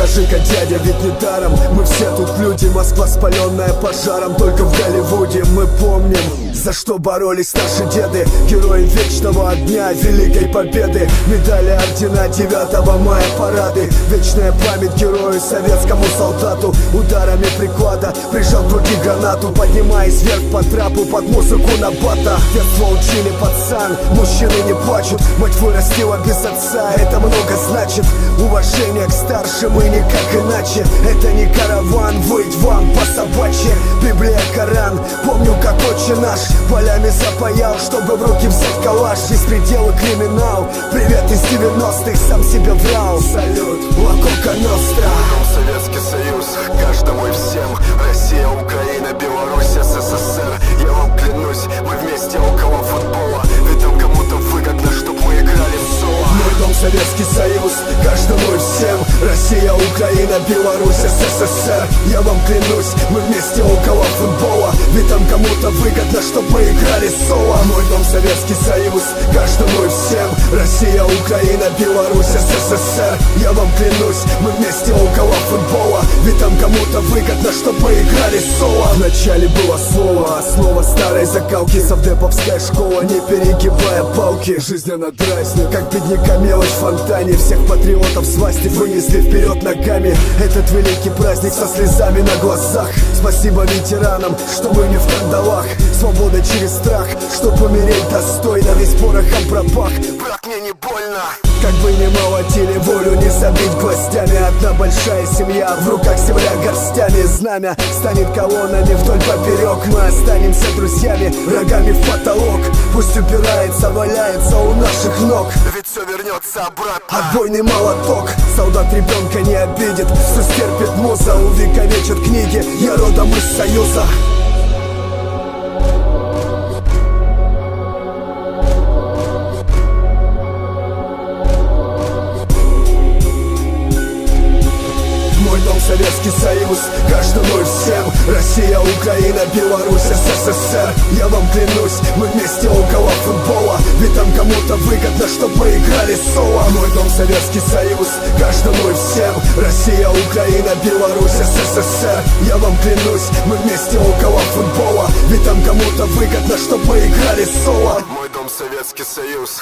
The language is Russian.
Скажи-ка, дядя, ведь не даром мы все тут люди. Москва, спаленная пожаром, только в Голливуде. Мы помним, за что боролись наши деды, герои вечного огня, великой победы. Медали, ордена, 9 мая парады. Вечная память герою, советскому солдату. Ударами приклада прижал к груди гранату, поднимаясь вверх по трапу под музыку Набата. Детство учили, пацан, мужчины не плачут. Мать вырастила без отца, это много значит. Уважение к старшим и никак иначе. Это не караван, выть вам по собачьи. Библия, Коран, помню, как отче наш полями запаял, чтобы в руки взять калаш. Беспредел и криминал, привет из 90-х, сам себе врал. Салют, Лакока Ностра. Советский Союз, каждому и всем. Россия, Украина, Беларусь, СССР. Я вам клянусь, мы вместе около футбола. Ведь там кому-то выгодно, чтоб мы играли в соло. Мой дом Советский Союз, каждому и всем. Россия, Украина, Беларусь, СССР. Я вам клянусь, мы вместе около футбола. Ведь там кому-то выгодно, чтоб мы играли соло. Мой дом Советский Союз, каждому и всем. Россия, Украина, Беларусь, СССР. Я вам клянусь, мы вместе около футбола. Ведь там кому-то выгодно, чтоб мы играли соло. Вначале было слово, основа старой закалки. Совдеповская школа, не перегибая палки. Жизненно дразнит, как бедняка мелочь в фонтане. Всех патриотов свастик вынесли вперед ногами. Этот великий праздник со слезами на глазах. Спасибо ветеранам, что мы не в кандалах. Свобода через страх, чтоб умереть достойно. Весь порохом пропах, брат, мне не больно. как бы не молотили, волю не забить гвоздями. Одна большая семья, в руках земля горстями. Знамя станет колоннами вдоль поперек. Мы останемся друзьями, врагами в потолок. Пусть упирается, валяется у наших ног, ведь все вернется обратно. Отбойный молоток, солдат ребенка не обидит. Все стерпит муза, увековечит книги. Я родом из Союза. Советский Союз, каждому и всем. Россия, Украина, Беларусь, СССР. Я вам клянусь, мы вместе около футбола. Ведь там кому-то выгодно, чтоб мы играли соло. Мой дом Советский Союз, каждому и всем. Россия, Украина, Беларусь, СССР. Я вам клянусь, мы вместе около футбола. Ведь там кому-то выгодно, чтоб мы играли соло. Мой дом Советский Союз.